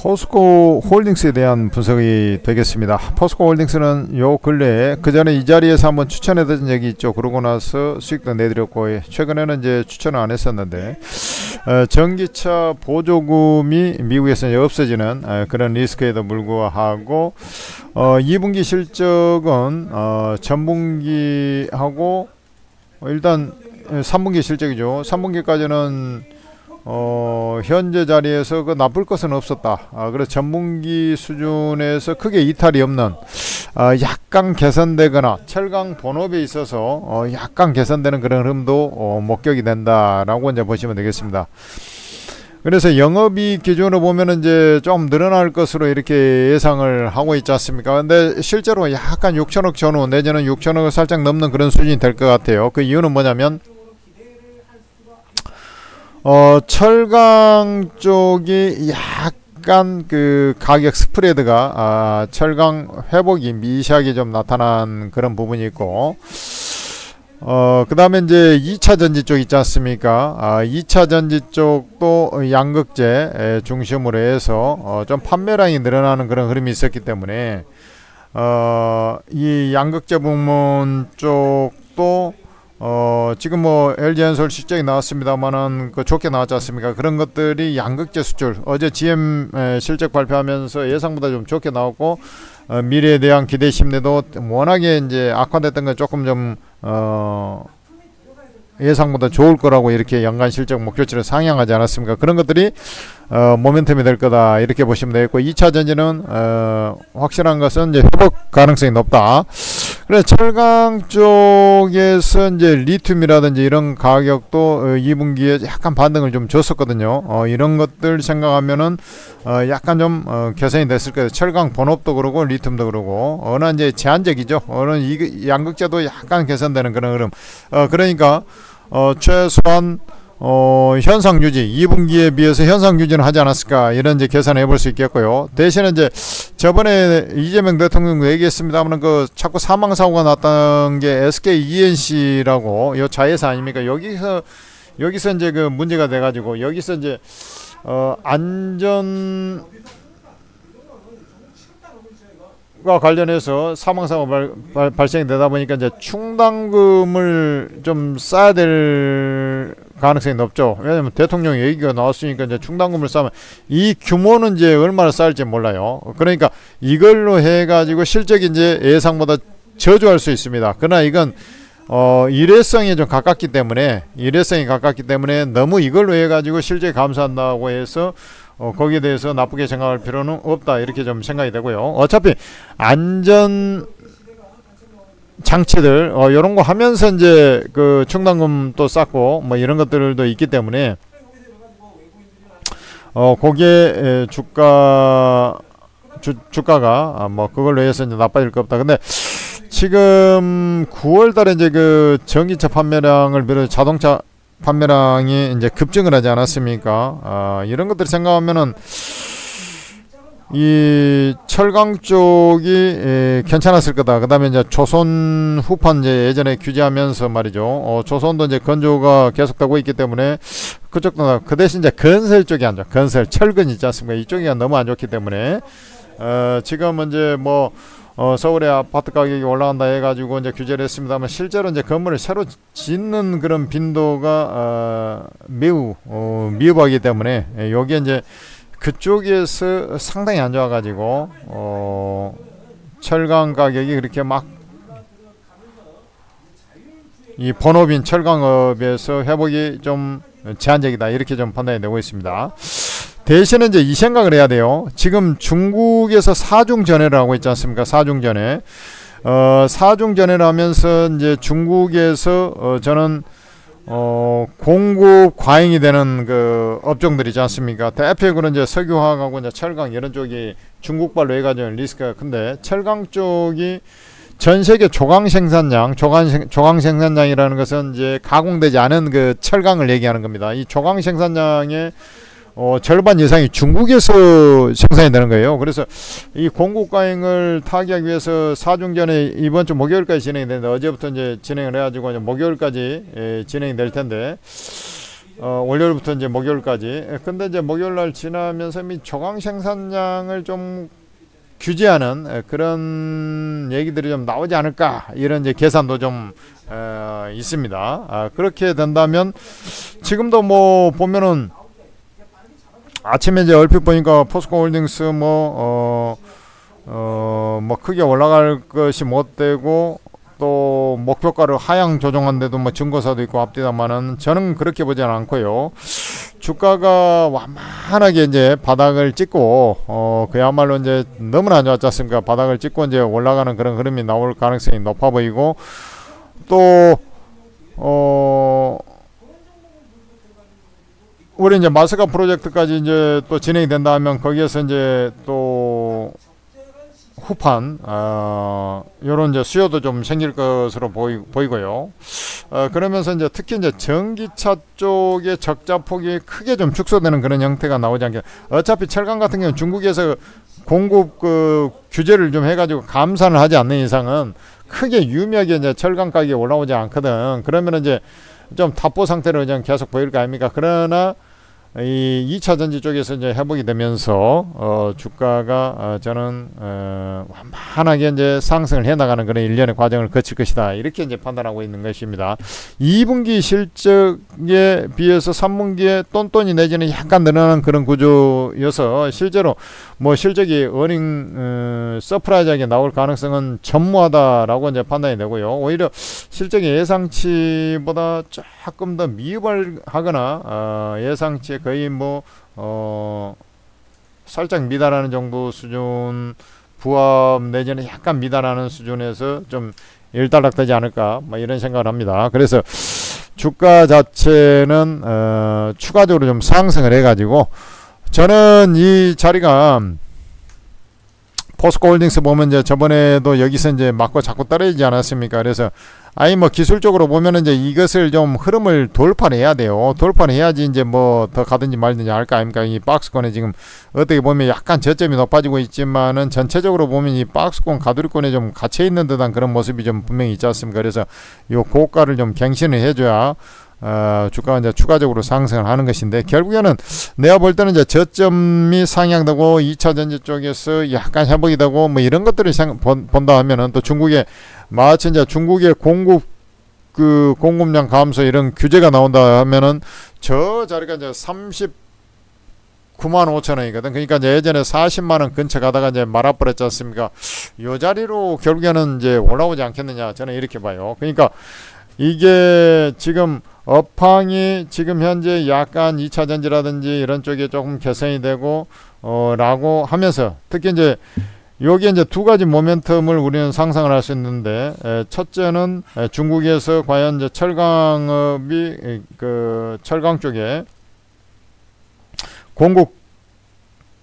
포스코 홀딩스에 대한 분석이 되겠습니다. 포스코 홀딩스는 요 근래에 그 전에 이 자리에서 한번 추천해드린 적이 있죠. 그러고 나서 수익도 내드렸고, 최근에는 이제 추천을 안 했었는데, 전기차 보조금이 미국에서 이제 없어지는 그런 리스크에도 불구하고 2분기 실적은 전분기하고 일단 3분기 실적이죠. 3분기까지는 현재 자리에서 그 나쁠 것은 없었다. 그래서 전분기 수준에서 크게 이탈이 없는, 약간 개선되거나 철강 본업에 있어서 약간 개선되는 그런 흐름도 목격이 된다라고 이제 보시면 되겠습니다. 그래서 영업이익 기준으로 보면은 이제 좀 늘어날 것으로 이렇게 예상을 하고 있지 않습니까? 근데 실제로 약간 6천억 전후 내지는 6천억을 살짝 넘는 그런 수준이 될 것 같아요. 그 이유는 뭐냐면 철강 쪽이 약간 그 가격 스프레드가 철강 회복이 미시하게 좀 나타난 그런 부분이 있고, 그 다음에 이제 2차 전지 쪽 있지 않습니까? 2차 전지 쪽도 양극재 중심으로 해서 좀 판매량이 늘어나는 그런 흐름이 있었기 때문에 이 양극재 부문 쪽도 지금 뭐 LG엔솔 실적이 나왔습니다만은 그 좋게 나왔지 않습니까? 그런 것들이 양극재 수출, 어제 GM 실적 발표하면서 예상보다 좀 좋게 나왔고, 미래에 대한 기대 심리도 워낙에 이제 악화됐던 건 조금 좀 예상보다 좋을 거라고 이렇게 연간 실적 목표치를 상향하지 않았습니까? 그런 것들이 모멘텀이 될 거다 이렇게 보시면 되겠고, 2차 전지는 확실한 것은 이제 회복 가능성이 높다. 그래서 철강 쪽에서 이제 리튬이라든지 이런 가격도 2분기에 약간 반등을 좀 줬었거든요. 이런 것들 생각하면은 약간 좀 개선이 됐을 거예요. 철강 본업도 그러고 리튬도 그러고, 어느 이제 제한적이죠. 어느 양극재도 약간 개선되는 그런 흐름. 그러니까 최소한 현상 유지, 2분기에 비해서 현상 유지는 하지 않았을까, 이런 이제 계산해 볼 수 있겠고요. 대신에 이제 저번에 이재명 대통령도 얘기했습니다만, 그 자꾸 사망 사고가 났던 게 SK E&C라고 요 자회사 아닙니까? 여기서 이제 그 문제가 돼 가지고, 여기서 이제 안전 과 관련해서 사망사고가 발생이 되다 보니까 이제 충당금을 좀 써야 될 가능성이 높죠. 왜냐면 대통령 얘기가 나왔으니까 이제 충당금을 쌓으면 이 규모는 이제 얼마나 쌓일지 몰라요. 그러니까 이걸로 해가지고 실적이 이제 예상보다 저조할 수 있습니다. 그러나 이건 일회성이 좀 가깝기 때문에 너무 이걸로 해가지고 실적이 감소한다고 해서 거기에 대해서 나쁘게 생각할 필요는 없다, 이렇게 좀 생각이 되고요. 어차피 안전 장치들 이런 거 하면서 이제 그 충당금도 쌓고 뭐 이런 것들도 있기 때문에 거기에 주가가 뭐 그걸로 해서 이제 나빠질 거 없다. 근데 지금 9월달에 이제 그 전기차 판매량을 비롯해 자동차 판매량이 이제 급증을 하지 않았습니까? 이런 것들 생각하면은 이 철강 쪽이 괜찮았을 거다. 그 다음에 이제 조선 후판 이제 예전에 규제하면서 말이죠. 조선도 이제 건조가 계속되고 있기 때문에 그쪽도, 그 대신 이제 건설 쪽이 안 좋아. 건설, 철근 있지 않습니까? 이쪽이 너무 안 좋기 때문에 지금 이제 뭐 서울의 아파트 가격이 올라간다 해가지고 이제 규제를 했습니다만, 실제로 이제 건물을 새로 짓는 그런 빈도가 매우 미흡하기 때문에 여기에 이제 그쪽에서 상당히 안 좋아가지고 철강 가격이 그렇게 막 이 본업인 철강업에서 회복이 좀 제한적이다, 이렇게 좀 판단이 되고 있습니다. 대신에 이제 이 생각을 해야 돼요. 지금 중국에서 사중전해를 하고 있지 않습니까? 사중전해. 사중전해를 하면서 이제 중국에서 저는 공급 과잉이 되는 그 업종들이지 않습니까? 대표적으로 이제 석유화학하고 이제 철강 이런 쪽이 중국발로 해가지고 리스크가 큰데, 철강 쪽이 전 세계 조강 생산량이라는 것은 이제 가공되지 않은 그 철강을 얘기하는 겁니다. 이 조강 생산량의 절반 이상이 중국에서 생산이 되는 거예요. 그래서 이 공급 과잉을 타개하기 위해서 사중전에 이번 주 목요일까지 진행이 되는데, 어제부터 이제 진행을 해가지고 이제 목요일까지 진행이 될 텐데, 월요일부터 이제 목요일까지. 근데 이제 목요일 날 지나면서 이 조강 생산량을 좀 규제하는 그런 얘기들이 좀 나오지 않을까, 이런 이제 계산도 좀 있습니다. 그렇게 된다면 지금도 뭐 보면은 아침에 이제 얼핏 보니까 포스코홀딩스 뭐 크게 올라갈 것이 못 되고, 또 목표가를 하향 조정한데도 뭐 증거사도 있고 앞뒤다마는 저는 그렇게 보지는 않고요. 주가가 완만하게 이제 바닥을 찍고 그야말로 이제 너무나 안 좋았지 않습니까? 바닥을 찍고 이제 올라가는 그런 흐름이 나올 가능성이 높아 보이고, 또 우리 이제 마스가 프로젝트까지 이제 또 진행이 된다 하면 거기에서 이제 또 후판 요런 이제 수요도 좀 생길 것으로 보이고요. 그러면서 이제 특히 이제 전기차 쪽의 적자 폭이 크게 좀 축소되는 그런 형태가 나오지 않게, 어차피 철강 같은 경우는 중국에서 공급 규제를 좀 해가지고 감산을 하지 않는 이상은 크게 유의하게 이제 철강 가격이 올라오지 않거든. 그러면 이제 좀 답보 상태로 그냥 계속 보일 거 아닙니까? 그러나 이 2차 전지 쪽에서 이제 회복이 되면서 주가가 저는 완만하게 이제 상승을 해 나가는 그런 일련의 과정을 거칠 것이다, 이렇게 이제 판단하고 있는 것입니다. 2분기 실적에 비해서 3분기에 똔똔이 내지는 약간 늘어나는 그런 구조여서 실제로 뭐 실적이 어닝 서프라이즈하게 나올 가능성은 전무하다라고 이제 판단이 되고요. 오히려 실적이 예상치보다 조금 더 미흡하거나 예상치에 거의 뭐 살짝 미달하는 정도 수준, 부합 내지는 약간 미달하는 수준에서 좀 일단락되지 않을까, 뭐 이런 생각을 합니다. 그래서 주가 자체는 추가적으로 좀 상승을 해가지고, 저는 이 자리가 포스코홀딩스 보면 이제 저번에도 여기서 이제 맞고 자꾸 떨어지지 않았습니까? 그래서 아니 뭐 기술적으로 보면은 이제 이것을 좀 흐름을 돌파를 해야 돼요. 돌파를 해야지 이제 뭐 더 가든지 말든지 할 거 아닙니까? 이 박스권에 지금 어떻게 보면 약간 저점이 높아지고 있지만은 전체적으로 보면 이 박스권 가두리권에 좀 갇혀 있는 듯한 그런 모습이 좀 분명히 있지 않습니까? 그래서 요 고가를 좀 갱신을 해줘야 주가가 이제 추가적으로 상승을 하는 것인데, 결국에는 내가 볼 때는 이제 저점이 상향되고 2차 전지 쪽에서 약간 회복이 되고 뭐 이런 것들을 본다 하면은, 또 중국에 마치 이제 중국의 공급량 감소 이런 규제가 나온다 하면은 저 자리가 이제 39만 5천 원이거든. 그러니까 이제 예전에 40만 원 근처 가다가 이제 말아버렸지 않습니까? 이 자리로 결국에는 이제 올라오지 않겠느냐, 저는 이렇게 봐요. 그러니까 이게 지금 업황이 지금 현재 약간 2차 전지라든지 이런 쪽에 조금 개선이 되고 라고 하면서, 특히 이제 여기 이제 두 가지 모멘텀을 우리는 상상을 할 수 있는데, 첫째는 중국에서 과연 이제 철강업이 철강 쪽에 공급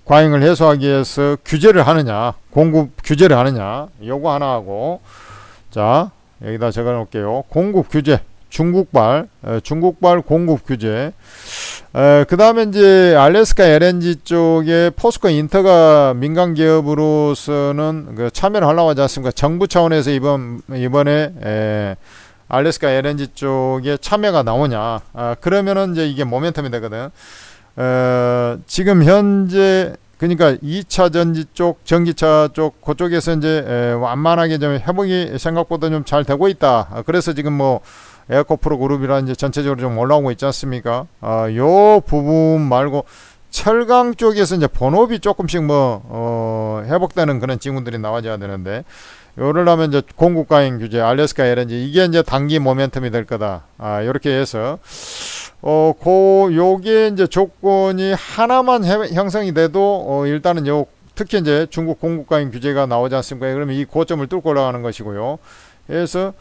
과잉을 해소하기 위해서 규제를 하느냐, 공급 규제를 하느냐, 요거 하나 하고, 자 여기다 적어 놓을게요. 공급 규제, 중국발 공급 규제. 그 다음에 이제 알래스카 LNG 쪽에 포스코 인터가 민간 기업으로서는 참여를 하려고 하지 않습니까? 정부 차원에서 이번에 알래스카 LNG 쪽에 참여가 나오냐, 그러면은 이제 이게 모멘텀이 되거든. 지금 현재 그러니까 2차 전지 쪽, 전기차 쪽, 그쪽에서 이제 완만하게 좀 회복이 생각보다 좀 잘 되고 있다. 그래서 지금 뭐 에어코프로 그룹이라든지 전체적으로 좀 올라오고 있지 않습니까? 요 부분 말고 철강 쪽에서 이제 본업이 조금씩 뭐 회복되는 그런 징후들이 나와줘야 되는데, 요를 하면 이제 공급 과잉 규제, 알래스카 LNG, 이게 이제 단기 모멘텀이 될 거다. 요렇게 해서 요게 이제 조건이 하나만 형성이 돼도 일단은 특히 이제 중국 공급 과잉 규제가 나오지 않습니까? 그러면 이 고점을 뚫고 올라가는 것이고요. 그래서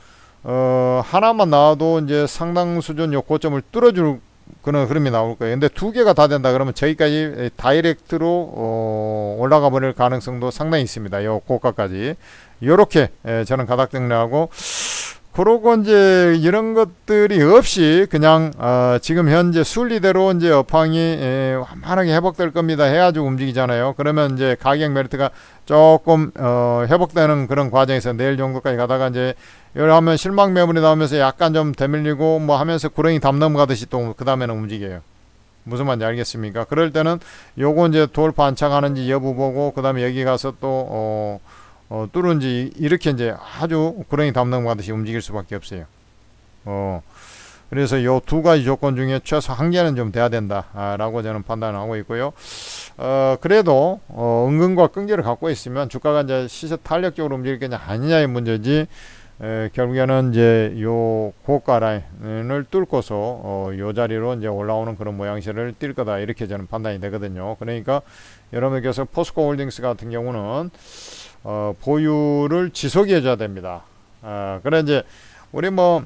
하나만 나와도 이제 상당 수준 요 고점을 뚫어줄 그런 흐름이 나올 거예요. 근데 두 개가 다 된다 그러면 저기까지 다이렉트로 올라가 버릴 가능성도 상당히 있습니다. 요 고가까지. 요렇게 저는 가닥 정리하고, 그러고 이제 이런 것들이 없이 그냥 지금 현재 순리대로 이제 업황이 완만하게 회복될 겁니다 해가지고 움직이잖아요. 그러면 이제 가격 메리트가 조금 회복되는 그런 과정에서 내일 정도까지 가다가 이제 이러면 실망 매물이 나오면서 약간 좀 되밀리고 뭐 하면서 구렁이 담 넘어가듯이 또 그 다음에는 움직여요. 무슨 말인지 알겠습니까? 그럴 때는 요거 이제 돌파 안착하는지 여부 보고 그 다음에 여기 가서 또 뚫은지 이렇게 이제 아주 구렁이 담 넘어가듯이 움직일 수밖에 없어요. 그래서 요 두 가지 조건 중에 최소 한 개는 좀 돼야 된다 라고 저는 판단하고 있고요. 그래도 은근과 끈기를 갖고 있으면 주가가 이제 시세 탄력적으로 움직일 거냐 아니냐의 문제지, 결국에는 이제 요 고가 라인을 뚫고서 요 자리로 이제 올라오는 그런 모양새를 띌 거다 이렇게 저는 판단이 되거든요. 그러니까 여러분께서 포스코 홀딩스 같은 경우는 보유를 지속해 줘야 됩니다. 그래 이제 우리 뭐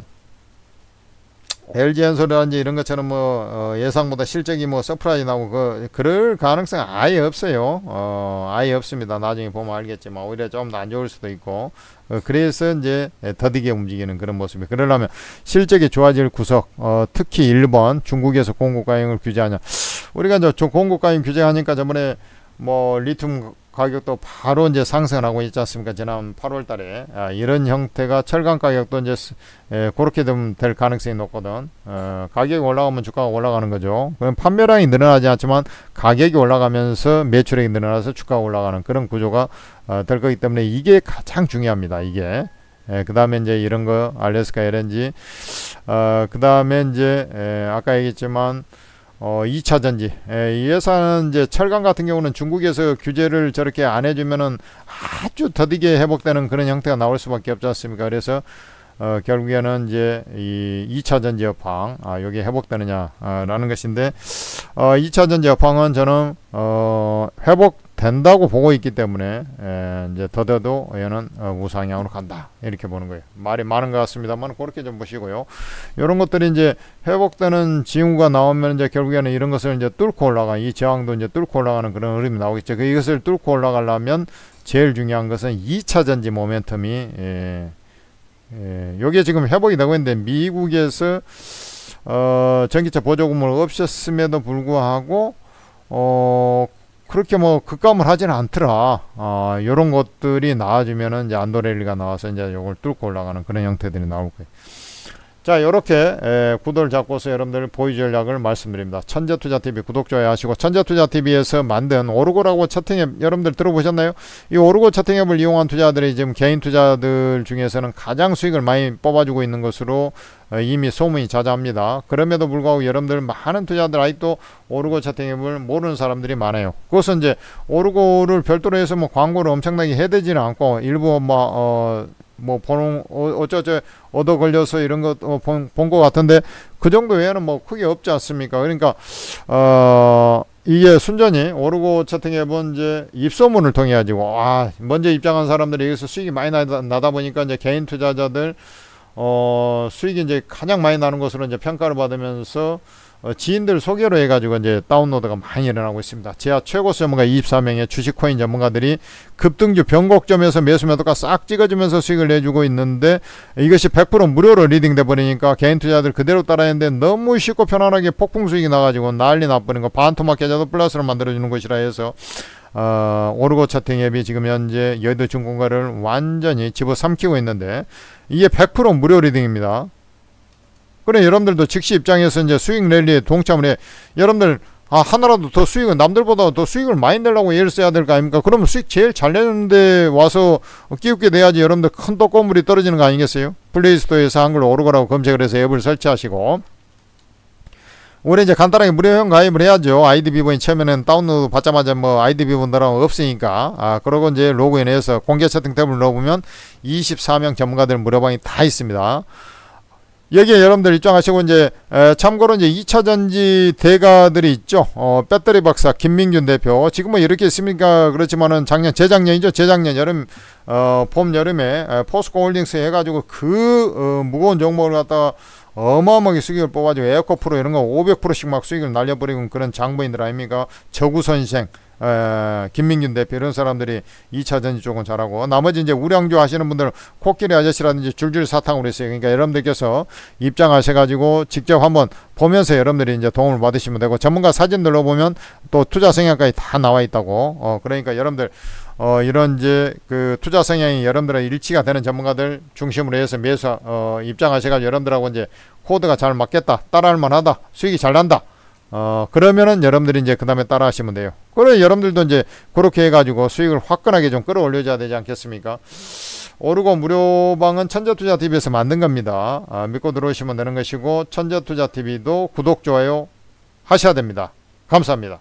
LG엔솔이라든지 이런 것처럼 뭐 예상보다 실적이 뭐 서프라이즈 나오고 그럴 가능성 아예 없어요. 아예 없습니다. 나중에 보면 알겠지만 오히려 좀 더 안 좋을 수도 있고, 그래서 이제 더디게 움직이는 그런 모습이. 그러려면 실적이 좋아질 구석, 특히 일본, 중국에서 공급가용을 규제하냐. 우리가 이제 공급가용 규제하니까 저번에 뭐 리튬 가격도 바로 이제 상승을 하고 있지 않습니까? 지난 8월 달에. 이런 형태가 철강 가격도 이제 그렇게 되면 될 가능성이 높거든. 가격이 올라가면 주가가 올라가는 거죠. 그럼 판매량이 늘어나지 않지만 가격이 올라가면서 매출액이 늘어나서 주가가 올라가는 그런 구조가 될 거기 때문에 이게 가장 중요합니다. 이게. 그 다음에 이제 이런 거 알래스카 LNG, 그 다음에 이제 아까 얘기했지만 2차 전지. 예산 이제 철강 같은 경우는 중국에서 규제를 저렇게 안 해주면은 아주 더디게 회복되는 그런 형태가 나올 수밖에 없지 않습니까? 그래서 결국에는 이제 이 2차 전지 업황, 여기 회복되느냐 라는 것인데, 2차 전지 업황은 저는 회복된다고 보고 있기 때문에 이제 더더도 얘는 우상향으로 간다 이렇게 보는 거예요. 말이 많은 것 같습니다만 그렇게 좀 보시고요. 이런 것들이 이제 회복되는 징후가 나오면 이제 결국에는 이런 것을 이제 뚫고 올라가, 이 저항도 이제 뚫고 올라가는 그런 흐름이 나오겠죠. 이것을 뚫고 올라가려면 제일 중요한 것은 2차 전지 모멘텀이 요게 지금 회복이 되고 있는데, 미국에서 전기차 보조금을 없앴음에도 불구하고 그렇게 뭐 급감을 하지는 않더라. 요런 것들이 나와주면은 이제 안도렐리가 나와서 이제 요걸 뚫고 올라가는 그런 형태들이 나올 거예요. 자, 요렇게 구도를 잡고서 여러분들 보유 전략을 말씀드립니다. 천재투자TV 구독, 좋아요 하시고, 천재투자TV에서 만든 오르고라고 차트앱 여러분들 들어보셨나요? 이 오르고 차트앱을 이용한 투자들이 지금 개인 투자들 중에서는 가장 수익을 많이 뽑아주고 있는 것으로 이미 소문이 자자합니다. 그럼에도 불구하고 여러분들 많은 투자들 아직도 오르고 차트앱을 모르는 사람들이 많아요. 그것은 이제 오르고를 별도로 해서 뭐 광고를 엄청나게 해야 되지는 않고, 일부 뭐 보는 어쩌저 얻어 걸려서 이런 것 본 것 같은데, 그 정도 외에는 뭐 크게 없지 않습니까? 그러니까 이게 순전히 오르고 차트앱은 이제 입소문을 통해 가지고 먼저 입장한 사람들이 여기서 수익이 많이 나다 보니까 이제 개인 투자자들 수익이 이제 가장 많이 나는 것으로 이제 평가를 받으면서 지인들 소개로 해가지고 이제 다운로드가 많이 일어나고 있습니다. 지하 최고 전문가 24명의 주식 코인 전문가들이 급등주 변곡점에서 매수 매도가 싹 찍어주면서 수익을 내주고 있는데, 이것이 100% 무료로 리딩돼 버리니까 개인 투자들 그대로 따라했는데 너무 쉽고 편안하게 폭풍 수익이 나가지고 난리 나버린 거, 반토막 계좌도 플러스로 만들어주는 것이라 해서 오르고 차트 앱이 지금 현재 여의도 증권가를 완전히 집어삼키고 있는데, 이게 100% 무료 리딩입니다. 그래, 여러분들도 즉시 입장에서 이제 수익 랠리에 동참을 해. 여러분들 하나라도 더 수익을, 남들보다 더 수익을 많이 내려고 애를 써야 될 거 아닙니까? 그러면 수익 제일 잘 내는데 와서 끼우게 내야지 여러분들 큰 떡고물이 떨어지는 거 아니겠어요? 플레이스토어에서 한글로 오르고라고 검색을 해서 앱을 설치하시고, 우리 이제 간단하게 무료형 가입을 해야죠. 아이디 비번이 처음에는 다운로드 받자마자 뭐 아이디 비번들하고 없으니까. 그러고 이제 로그인해서 공개 채팅 탭을 넣어보면 24명 전문가들 무료방이 다 있습니다. 여기에 여러분들 입장하시고, 이제 참고로 이제 2차 전지 대가들이 있죠. 배터리 박사 김민균 대표, 지금 뭐 이렇게 있습니까? 그렇지만은 재작년이죠. 재작년 여름, 봄 여름에 포스코 홀딩스 해가지고 그 무거운 종목을 갖다가 어마어마하게 수익을 뽑아가지고 에어코프로 이런 거 500%씩 막 수익을 날려버리고 그런 장부인들 아닙니까? 저구선생, 김민균 대표 이런 사람들이 2차 전지 쪽은 잘하고, 나머지 이제 우량주 하시는 분들은 코끼리 아저씨라든지 줄줄 사탕으로 있어요. 그러니까 여러분들께서 입장하셔가지고 직접 한번 보면서 여러분들이 이제 도움을 받으시면 되고, 전문가 사진 눌러보면 또 투자 성향까지 다 나와 있다고. 그러니까 여러분들 이런 이제 그 투자 성향이 여러분들의 일치가 되는 전문가들 중심으로 해서 매수 입장하셔가지고 여러분들하고 이제 코드가 잘 맞겠다, 따라할 만하다, 수익이 잘 난다, 그러면은 여러분들이 이제 그 다음에 따라 하시면 돼요. 그래 여러분들도 이제 그렇게 해가지고 수익을 화끈하게 좀 끌어올려줘야 되지 않겠습니까? 오르고 무료방은 천재투자TV에서 만든 겁니다. 믿고 들어오시면 되는 것이고, 천재투자TV도 구독, 좋아요 하셔야 됩니다. 감사합니다.